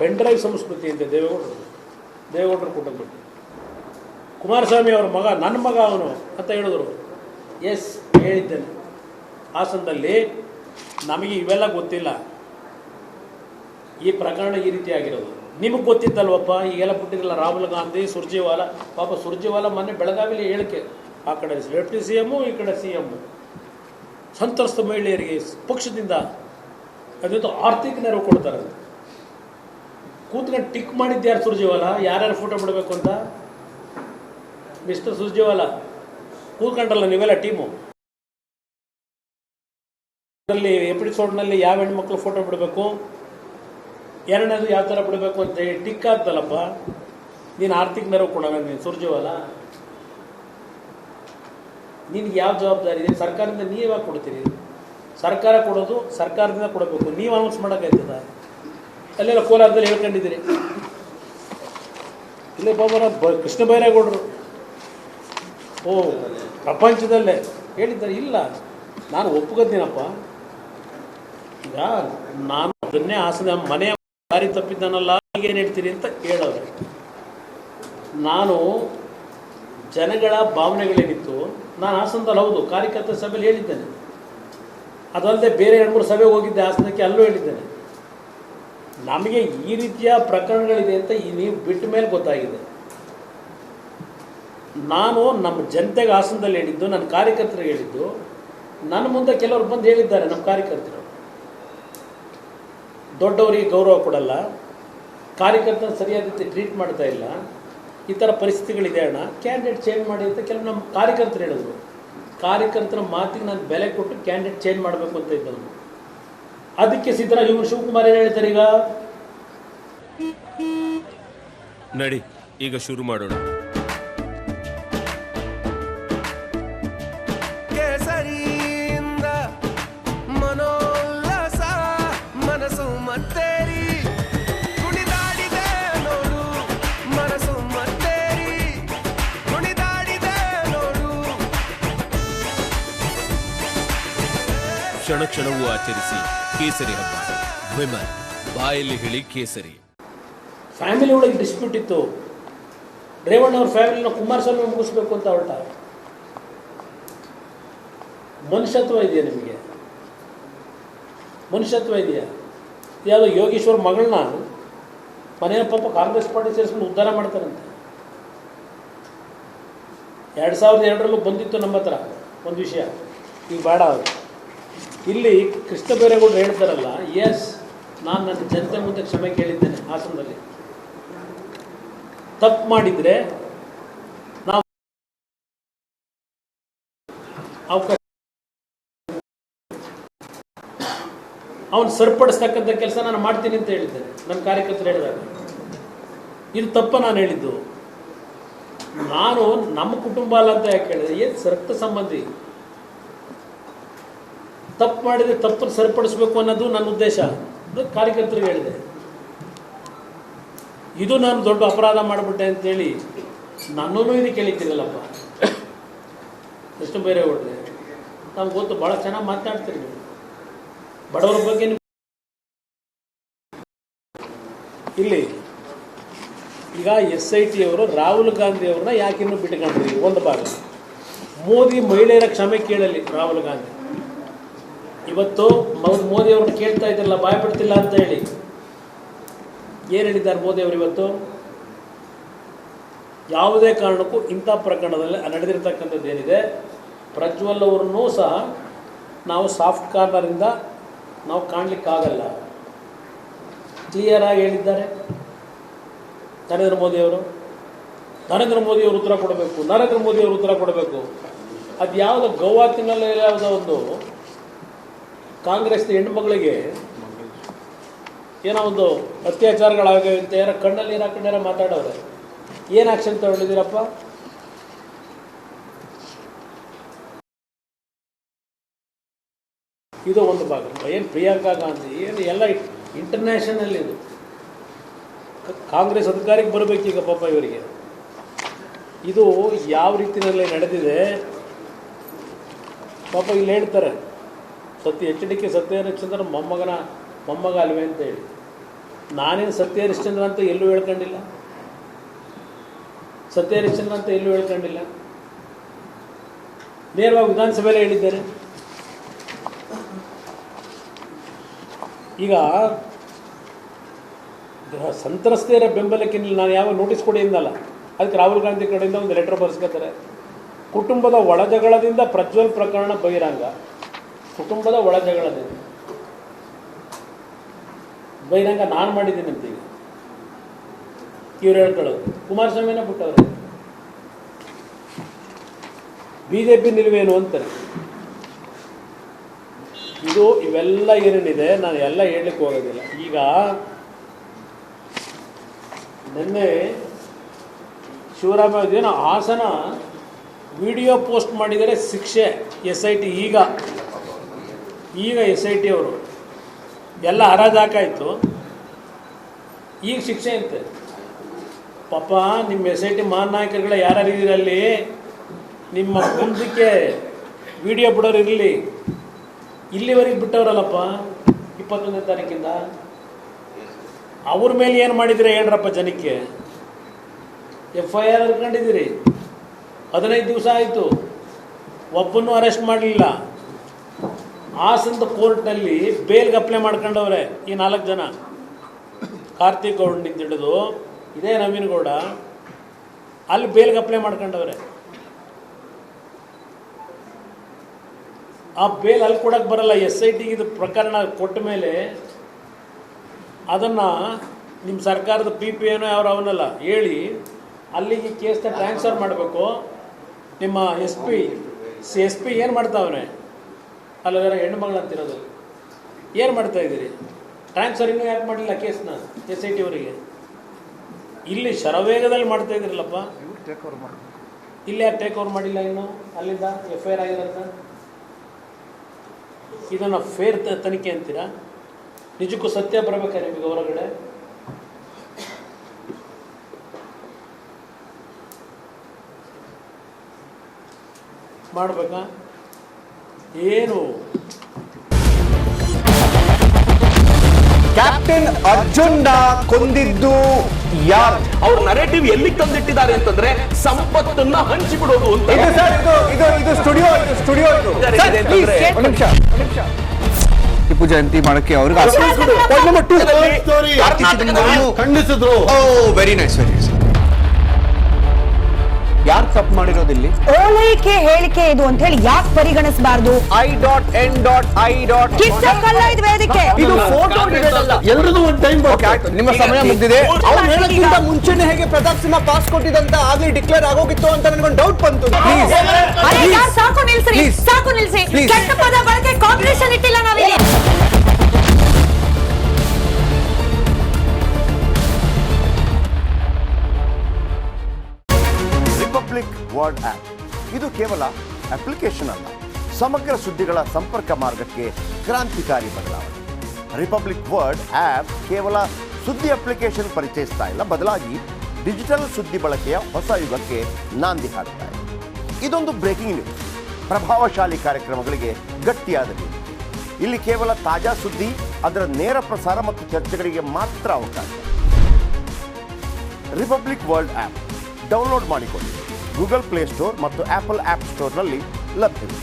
Pen drive ಸಂಸ್ಕೃತಿ ಅಂತ ದೇವೇಗೌಡರು ಕುಟುಂಬಕ್ಕೆ ಕುಮಾರಸ್ವಾಮಿ ಅವರ ಮಗ ನನ್ನ ಮಗ ಅವನು ಅಂತ ಹೇಳಿದ್ರು. ಎಸ್ ಹೇಳಿದ್ದೇನೆ, ಹಾಸನದಲ್ಲಿ ನಮಗೆ ಇವೆಲ್ಲ ಗೊತ್ತಿಲ್ಲ, ಈ ಪ್ರಕರಣ ಈ ರೀತಿ ಆಗಿರೋದು ನಿಮಗೆ ಗೊತ್ತಿದ್ದಲ್ವಪ್ಪ. ಈಗೆಲ್ಲ ಬಿಟ್ಟಿದ್ದಿಲ್ಲ ರಾಹುಲ್ ಗಾಂಧಿ, ಸುರ್ಜೇವಾಲಾ. ಪಾಪ ಸುರ್ಜೇವಾಲಾ ಮೊನ್ನೆ ಬೆಳಗಾವಿಲಿ ಹೇಳಿಕೆ, ಆ ಕಡೆ ಡೆಪ್ಟಿ ಸಿ ಎಮ್ಮು, ಈ ಕಡೆ ಸಿ ಎಮ್ಮು. ಸಂತ್ರಸ್ತ ಮಹಿಳೆಯರಿಗೆ ಪಕ್ಷದಿಂದ ಅದಂತೂ ಆರ್ಥಿಕ ನೆರವು ಕೊಡ್ತಾರೆ. ಕೂತ್ಕೊಂಡು ಟಿಕ್ ಮಾಡಿದ್ಯಾರು ಸುರ್ಜೇವಾಲಾ, ಯಾರ್ಯಾರು ಫೋಟೋ ಬಿಡಬೇಕು ಅಂತ. ಮಿಸ್ಟರ್ ಸುರ್ಜೇವಾಲಾ ಕೂತ್ಕೊಂಡ್ರಲ್ಲ ನೀವೆಲ್ಲ ಟೀಮು, ಅದರಲ್ಲಿ ಎಪಿಸೋಡ್ನಲ್ಲಿ ಯಾವ ಹೆಣ್ಮಕ್ಳು ಫೋಟೋ ಬಿಡಬೇಕು, ಎರಡನೇದು ಯಾವ ಥರ ಬಿಡಬೇಕು ಅಂತ ಹೇಳಿ ಟಿಕ್ ಆಗ್ತಲ್ಲಪ್ಪ. ನೀನು ಆರ್ಥಿಕ ನೆರವು ಕೊಡೋಣ ನೀನು ಸುರ್ಜೇವಾಲಾ, ನಿನ್ಗೆ ಯಾವ ಜವಾಬ್ದಾರಿ ಇದೆ? ಸರ್ಕಾರದಿಂದ ನೀವಾಗ ಕೊಡ್ತೀರಿ? ಸರ್ಕಾರ ಕೊಡೋದು ಸರ್ಕಾರದಿಂದ ಕೊಡಬೇಕು, ನೀವು ಅನೌನ್ಸ್ ಮಾಡೋಕ್ಕಾಯ್ತದ? ಅಲ್ಲೆಲ್ಲ ಕೋಲಾರದಲ್ಲಿ ಹೇಳ್ಕೊಂಡಿದ್ದೀರಿ. ಇಲ್ಲೇ ಕೃಷ್ಣ ಬೈರೇಗೌಡರು ಪ್ರಪಂಚದಲ್ಲೇ ಹೇಳಿದ್ದಾರೆ. ಇಲ್ಲ, ನಾನು ಒಪ್ಕೋತೀನಪ್ಪ. ಈಗ ನಾನು ಅದನ್ನೇ ಹಾಸನ ಮನೆಯ ದಾರಿ ತಪ್ಪಿದ್ದಾನಲ್ಲ, ಈಗೇನು ಹೇಳ್ತೀರಿ ಅಂತ ಹೇಳೋರು. ನಾನು ಜನಗಳ ಭಾವನೆಗಳೇನಿತ್ತು, ನಾನು ಹಾಸನದಲ್ಲಿ ಹೌದು ಕಾರ್ಯಕರ್ತರ ಸಭೆಯಲ್ಲಿ ಹೇಳಿದ್ದೇನೆ. ಅದಲ್ಲದೆ ಬೇರೆ 2-3 ಸಭೆಗೆ ಹೋಗಿದ್ದೆ ಹಾಸನಕ್ಕೆ, ಅಲ್ಲೂ ಹೇಳಿದ್ದೇನೆ. ನಮಗೆ ಈ ರೀತಿಯ ಪ್ರಕರಣಗಳಿದೆ ಅಂತ ನೀವು ಬಿಟ್ಟ ಮೇಲೆ ಗೊತ್ತಾಗಿದೆ. ನಾನು ನಮ್ಮ ಜನತೆಗೆ ಹಾಸನದಲ್ಲಿ ಹೇಳಿದ್ದು, ನನ್ನ ಕಾರ್ಯಕರ್ತರಿಗೆ ಹೇಳಿದ್ದು. ನನ್ನ ಮುಂದೆ ಕೆಲವರು ಬಂದು ಹೇಳಿದ್ದಾರೆ, ನಮ್ಮ ಕಾರ್ಯಕರ್ತರು ದೊಡ್ಡವರಿಗೆ ಗೌರವ ಕೊಡಲ್ಲ, ಕಾರ್ಯಕರ್ತನ ಸರಿಯಾದ ರೀತಿ ಟ್ರೀಟ್ ಮಾಡ್ತಾ ಇಲ್ಲ, ಈ ಥರ ಪರಿಸ್ಥಿತಿಗಳಿದೆ ಅಣ್ಣ, ಕ್ಯಾಂಡಿಡೇಟ್ ಚೇಂಜ್ ಮಾಡಿ ಅಂತ ಕೆಲವು ನಮ್ಮ ಕಾರ್ಯಕರ್ತರು ಹೇಳಿದ್ರು. ಕಾರ್ಯಕರ್ತರ ಮಾತಿಗೆ ನಾನು ಬೆಲೆ ಕೊಟ್ಟು ಕ್ಯಾಂಡಿಡೇಟ್ ಚೇಂಜ್ ಮಾಡಬೇಕು ಅಂತ ಇದ್ದನು. ಅದಕ್ಕೆ ಇವರು ಶಿವಕುಮಾರ್ ಏನು ಹೇಳ್ತಾರೆ, ಈಗ ನಡಿ ಈಗ ಶುರು ಮಾಡೋಣ. ಕೇಸರಿಯಿಂದ ಮನೋಲ್ಲಾಸ ಮನಸ್ಸು ಮತ್ತೇರಿ ಕುಣಿದಾಡಿದೆ ನೋಡು, ಮನಸ್ಸು ಮತ್ತೇರಿ ಕುಣಿದಾಡಿದೆ ನೋಡು. ಕ್ಷಣ ಕ್ಷಣವೂ ಆಚರಿಸಿ ಕೇಸರಿ ಹಬ್ಬ. ವಿಮಲ್ ಬಾಯಲ್ಲಿ ಹೇಳಿ ಕೇಸರಿ. ಫ್ಯಾಮಿಲಿ ಒಳಗೆ ಡಿಸ್ಪ್ಯೂಟ್ ಇತ್ತು. ರೇವಣ್ಣವ್ರ ಫ್ಯಾಮಿಲಿನ ಕುಮಾರಸ್ವಾಮಿ ಮುಗಿಸ್ಬೇಕು ಅಂತ ಹೊರಟ. ಮನುಷ್ಯತ್ವ ಇದೆಯಾ ನಿಮಗೆ? ಮನುಷ್ಯತ್ವ ಇದೆಯಾ? ಯಾವುದೋ ಯೋಗೇಶ್ವರ್ ಮಗಳನ್ನ ಮನೆಯ ಪಾಪ ಕಾಂಗ್ರೆಸ್ ಪಾರ್ಟಿ ಸೇರಿಸ್ಕೊಂಡು ಉದ್ಧಾರ ಮಾಡ್ತಾರಂತೆ. 2002ರಲ್ಲೂ ಬಂದಿತ್ತು ನಮ್ಮ ಹತ್ರ ಒಂದು ವಿಷಯ, ಈಗ ಬೇಡ ಅವರು. ಇಲ್ಲಿ ಕೃಷ್ಣ ಬೈರೇಗೌಡರು ಹೇಳ್ತಾರಲ್ಲ, ಎಸ್ ನಾನು ನನ್ನ ಜನತೆ ಮುಂದೆ ಕ್ಷಮೆ ಕೇಳಿದ್ದೇನೆ. ಹಾಸನದಲ್ಲಿ ತಪ್ಪು ಮಾಡಿದರೆ ನಾವು ಅವಕಾಶ ಅವನು ಸರಿಪಡಿಸ್ತಕ್ಕಂಥ ಕೆಲಸ ನಾನು ಮಾಡ್ತೀನಿ ಅಂತ ಹೇಳಿದ್ದೇನೆ. ನನ್ನ ಕಾರ್ಯಕರ್ತರು ಹೇಳಿದಾಗ ಇದು ತಪ್ಪ ನಾನು ಹೇಳಿದ್ದು. ನಾನು ನಮ್ಮ ಕುಟುಂಬ ಅಲ್ಲ ಅಂತ ಯಾಕೆ ಹೇಳಿದೆ? ಏನು ರಕ್ತ ಸಂಬಂಧಿ. ತಪ್ಪು ಮಾಡಿದರೆ ತಪ್ಪನ್ನು ಸರಿಪಡಿಸ್ಬೇಕು ಅನ್ನೋದು ನನ್ನ ಉದ್ದೇಶ. ಅದು ಕಾರ್ಯಕರ್ತರಿಗೆ ಹೇಳಿದೆ. ಇದು ನಾನು ದೊಡ್ಡ ಅಪರಾಧ ಮಾಡಿಬಿಟ್ಟೆ ಅಂತೇಳಿ ನನ್ನೂ ಇದು ಕೇಳಿದ್ದೀರಲ್ಲಪ್ಪ ಕೃಷ್ಣ ಬೈರೇಗೌಡ್ರೆ. ನಮ್ಗೆ ಗೊತ್ತು, ಭಾಳ ಚೆನ್ನಾಗಿ ಮಾತನಾಡ್ತೀರಿ ನೀವು ಬಡವರ ಬಗ್ಗೆ. ಇಲ್ಲಿ ಈಗ SIT ಅವರು ರಾಹುಲ್ ಗಾಂಧಿ ಅವ್ರನ್ನ ಯಾಕೆ ಇನ್ನೂ ಬಿಟ್ಕೊಂಡ್ರಿ? ಒಂದು ಭಾಗ ಮೋದಿ ಮಹಿಳೆಯರ ಕ್ಷಮೆ ಕೇಳಲಿ. ರಾಹುಲ್ ಗಾಂಧಿ ಇವತ್ತು ಮೋದಿ ಅವ್ರನ್ನ ಕೇಳ್ತಾ ಇದ್ರಲ್ಲ, ಬಾಯ್ ಬಿಡ್ತಿಲ್ಲ ಅಂತ ಹೇಳಿ ಏನು ಹೇಳಿದ್ದಾರೆ ಮೋದಿ ಅವರು? ಇವತ್ತು ಯಾವುದೇ ಕಾರಣಕ್ಕೂ ಇಂಥ ಪ್ರಕರಣದಲ್ಲಿ ನಡೆದಿರ್ತಕ್ಕಂಥದ್ದು ಏನಿದೆ, ಪ್ರಜ್ವಲ್ ಅವ್ರನ್ನೂ ಸಹ ನಾವು ಸಾಫ್ಟ್ ಕಾರ್ನರಿಂದ ನಾವು ಕಾಣಲಿಕ್ಕಾಗಲ್ಲ, ಕ್ಲಿಯರಾಗಿ ಹೇಳಿದ್ದಾರೆ ನರೇಂದ್ರ ಮೋದಿಯವರು. ನರೇಂದ್ರ ಮೋದಿಯವರು ಉತ್ತರ ಕೊಡಬೇಕು, ನರೇಂದ್ರ ಮೋದಿಯವರು ಉತ್ತರ ಕೊಡಬೇಕು. ಅದು ಯಾವುದೋ ಗೋವಾ ತಿನ್ನಲ್ಲ, ಯಾವುದೋ ಒಂದು ಕಾಂಗ್ರೆಸ್ನ ಹೆಣ್ಣುಮಗಳಿಗೆ ಏನೋ ಒಂದು ಅತ್ಯಾಚಾರಗಳಾಗಿವೆ ಅಂತ ಯಾರ ಕಣ್ಣಲ್ಲಿ ನೀರು ಹಾಕೊಂಡ್ಯಾರ ಮಾತಾಡೋರೆ. ಏನು ಆಕ್ಷನ್ ತಗೊಂಡಿದ್ದೀರಪ್ಪ? ಇದು ಒಂದು ಭಾಗ. ಏನು ಪ್ರಿಯಾಂಕಾ ಗಾಂಧಿ ಏನು ಎಲ್ಲ ಇಂಟರ್ನ್ಯಾಷನಲ್. ಇದು ಕಾಂಗ್ರೆಸ್ ಅಧಿಕಾರಿಗೆ ಬರಬೇಕೀಗ ಪಾಪ ಇವರಿಗೆ. ಇದು ಯಾವ ರೀತಿಯಲ್ಲಿ ನಡೆದಿದೆ ಪಾಪ. ಇಲ್ಲಿ ಹೇಳ್ತಾರೆ HD ಸತ್ಯಹರಿಶ್ಚಂದ್ರ ಮೊಮ್ಮಗ ಅಲ್ವೇ ಅಂತ ಹೇಳಿ. ನಾನೇನು ಸತ್ಯ ಹರಿಶ್ಚಂದ್ರ ಅಂತ ಎಲ್ಲೂ ಹೇಳ್ಕೊಂಡಿಲ್ಲ. ಸತ್ಯ ಹರಿಶ್ಚಂದ್ರ ಅಂತ ಎಲ್ಲೂ ಹೇಳ್ಕೊಂಡಿಲ್ಲ. ನೇರವಾಗಿ ವಿಧಾನಸಭೆಯಲ್ಲೇ ಹೇಳಿದ್ದೇನೆ. ಈಗ ಸಂತ್ರಸ್ತೆಯರ ಬೆಂಬಲಕ್ಕೆ ನಾನು ಯಾವ ನೋಟಿಸ್ ಕೊಡಿ ಎಂದಲ್ಲ, ಅದಕ್ಕೆ ರಾಹುಲ್ ಗಾಂಧಿ ಕಡೆಯಿಂದ ಒಂದು ಲೆಟರ್ ಬರೆಸ್ಕೊತಾರೆ. ಕುಟುಂಬದ ಒಳಜಗಳದಿಂದ ಪ್ರಜ್ವಲ್ ಪ್ರಕರಣ ಬಹಿರಂಗ. ಕುಟುಂಬದ ಒಳಜಗಳದಿಂದ ಬಹಿರಂಗ ನಾನು ಮಾಡಿದ್ದೀನಿ ಅಂತ ಈಗ ಇವ್ರು ಹೇಳ್ಕೊಳ್ಳೋದು. ಕುಮಾರಸ್ವಾಮಿನ ಬಿಟ್ಟವ್ರೆ. BJP ನಿಲುವೇನು ಅಂತಾರೆ. ಇವೆಲ್ಲ ಏನೇನಿದೆ ನಾನು ಎಲ್ಲ ಹೇಳಲಿಕ್ಕೆ ಹೋಗೋದಿಲ್ಲ. ಈಗ ನಿನ್ನೆ ಶಿವರಾಮ ಏನೋ ಹಾಸನ ವಿಡಿಯೋ ಪೋಸ್ಟ್ ಮಾಡಿದರೆ ಶಿಕ್ಷೆ SIT. ಈಗ SIT ಅವರು ಎಲ್ಲ ಹರಾಜು ಹಾಕಾಯಿತು, ಈಗ ಶಿಕ್ಷೆ ಅಂತೆ. ಪಾಪ ನಿಮ್ಮ SIT ಮಹಾನ್ ನಾಯಕರುಗಳ ಯಾರು ಇದ್ದೀರಲ್ಲಿ, ನಿಮ್ಮ ಮುಂದಕ್ಕೆ ವಿಡಿಯೋ ಬಿಡೋರು ಇರಲಿ. ಇಲ್ಲಿವರೆಗೆ ಬಿಟ್ಟವರಲ್ಲಪ್ಪ 21ನೇ ತಾರೀಕಿಂದ. ಅವ್ರ ಮೇಲೆ ಏನು ಮಾಡಿದಿರಿ ಹೇಳ್ರಪ್ಪ ಜನಕ್ಕೆ. FIR ಹರ್ಕೊಂಡಿದ್ದೀರಿ, 15 ದಿವಸ ಆಯಿತು, ಒಬ್ಬನೂ ಅರೆಸ್ಟ್ ಮಾಡಲಿಲ್ಲ. ಹಾಸನದ ಕೋರ್ಟ್ನಲ್ಲಿ ಬೇಲ್ಗೆ ಅಪ್ಲೈ ಮಾಡ್ಕೊಂಡವ್ರೆ ಈ 4 ಜನ. ಕಾರ್ತಿಕ್ ಗೌಡನಿಂದ ಹಿಡಿದು ಇದೇ ನವೀನ್ ಗೌಡ ಅಲ್ಲಿ ಬೇಲ್ಗೆ ಅಪ್ಲೈ ಮಾಡ್ಕೊಂಡವ್ರೆ. ಆ ಬೇಲ್ ಅಲ್ಲಿ ಕೊಡೋಕ್ಕೆ ಬರಲ್ಲ. SIT ಇದು ಪ್ರಕರಣ ಕೊಟ್ಟ ಮೇಲೆ ಅದನ್ನು ನಿಮ್ಮ ಸರ್ಕಾರದ PPನೋ ಯಾರು ಅವನಲ್ಲ ಹೇಳಿ ಅಲ್ಲಿಗೆ ಕೇಸ್ನ ಟ್ರಾನ್ಸ್ಫರ್ ಮಾಡಬೇಕು. ನಿಮ್ಮ SP ಏನು ಮಾಡ್ತಾವನೆ ಅಲ್ಲದರ ಹೆಣ್ಣು ಮಗಳು ಅಂತಿರೋದು ಏನು ಮಾಡ್ತಾಯಿದ್ದೀರಿ? ಟ್ರಾನ್ಸ್ಫರ್ ಇನ್ನೂ ಯಾಕೆ ಮಾಡಲಿಲ್ಲ ಕೇಸ್ನ SIT ಅವರಿಗೆ? ಇಲ್ಲಿ ಶರವೇಗದಲ್ಲಿ ಮಾಡ್ತಾಯಿದ್ದೀರಲ್ಲಪ್ಪ, ಇಲ್ಲಿ ಯಾಕೆ ಟೇಕ್ ಓವರ್ ಮಾಡಿಲ್ಲ ಇನ್ನು? ಅಲ್ಲಿಂದ FIR ಆಗಿರೋದ ಇದನ್ನು ಫೇರ್ ತನಿಖೆ ಅಂತೀರಾ? ನಿಜಕ್ಕೂ ಸತ್ಯ ಬರಬೇಕಾ ನಿಮಗೆ ಹೊರಗಡೆ? ಮಾಡಬೇಕಾ ಏನು? ಕ್ಯಾಪ್ಟನ್ ಅರ್ಜುನ್ ಕೊಂದಿದ್ದು ಯಾರು? ಅವ್ರ ನರೇಟಿವ್ ಎಲ್ಲಿ ತಂದಿಟ್ಟಿದ್ದಾರೆ ಅಂತಂದ್ರೆ ಸಂಪತ್ತನ್ನ ಹಂಚಿಬಿಡೋದು ಅಂತ. ಇದು ಸ್ಟುಡಿಯೋ ಟಿಪ್ಪು ಜಯಂತಿ ಮಾಡಕ್ಕೆ ಅವ್ರಿಗೆ ಖಂಡಿಸಿದ್ರು. Very nice. ಯಾರು ತಪ್ಪು ಮಾಡಿರೋದಿಲ್ಲಿ? ಓಲೈಕೆ ಹೇಳಿಕೆ ಇದು ಅಂತ ಹೇಳಿ ಯಾಕೆ ಪರಿಗಣಿಸಬಾರದು? I.N.I. ಇದು ವೇದಿಕೆ. ಇದು ಫೋಟೋ ಎಲ್ರಿಗೂ ಒಂದು ಟೈಮ್ ನಿಮ್ಮ ಸಮಯ ಮುಗಿದಿದೆ. ಅವ್ರು ಹೇಳೋಕ್ಕಿಂತ ಮುಂಚೆನೆ ಹೇಗೆ ಪ್ರತಾಪ್ ಸಿಂಹ ಪಾಸ್ ಕೊಟ್ಟಿದಂತ ಆಗ್ಲಿ ಡಿಕ್ಲೇರ್ ಆಗೋಗಿತ್ತು ಅಂತ ನನಗೊಂದು ಡೌಟ್ ಬಂತು. ಸಾಕು ನಿಲ್ಸಿ, ಸಾಕು ನಿಲ್ಸಿ. ಕೆಟ್ಟ ಪದ ಬಳಕೆ ಕಾಂಪಿಟೇಷನ್ ಇಟ್ಟಿಲ್ಲ ನಾವಿಲ್ಲಿ. ರಿಪಬ್ಲಿಕ್ ವರ್ಡ್ ಆಪ್ ಇದು ಕೇವಲ ಅಪ್ಲಿಕೇಶನ್ ಅಲ್ಲ, ಸಮಗ್ರ ಸುದ್ದಿಗಳ ಸಂಪರ್ಕ ಮಾರ್ಗಕ್ಕೆ ಕ್ರಾಂತಿಕಾರಿ ಬದಲಾವಣೆ. ರಿಪಬ್ಲಿಕ್ ವರ್ಡ್ ಆಪ್ ಕೇವಲ ಸುದ್ದಿ ಅಪ್ಲಿಕೇಶನ್ ಪರಿಚಯಿಸ್ತಾ ಇಲ್ಲ, ಬದಲಾಗಿ ಡಿಜಿಟಲ್ ಸುದ್ದಿ ಬಳಕೆಯ ಹೊಸ ಯುಗಕ್ಕೆ ನಾಂದಿ ಹಾಡ್ತಾ ಇದೆ. ಇದೊಂದು ಬ್ರೇಕಿಂಗ್ ನ್ಯೂಸ್, ಪ್ರಭಾವಶಾಲಿ ಕಾರ್ಯಕ್ರಮಗಳಿಗೆ ಗಟ್ಟಿಯಾದ ನ್ಯೂಸ್. ಇಲ್ಲಿ ಕೇವಲ ತಾಜಾ ಸುದ್ದಿ, ಅದರ ನೇರ ಪ್ರಸಾರ ಮತ್ತು ಚರ್ಚೆಗಳಿಗೆ ಮಾತ್ರ ಅವಕಾಶ. ರಿಪಬ್ಲಿಕ್ ವರ್ಲ್ಡ್ ಆಪ್ ಡೌನ್ಲೋಡ್ ಮಾಡಿಕೊಳ್ಳಿ. ಗೂಗಲ್ ಪ್ಲೇಸ್ಟೋರ್ ಮತ್ತು ಆಪಲ್ ಆಪ್ ಸ್ಟೋರ್ನಲ್ಲಿ ಲಭ್ಯವಿದೆ.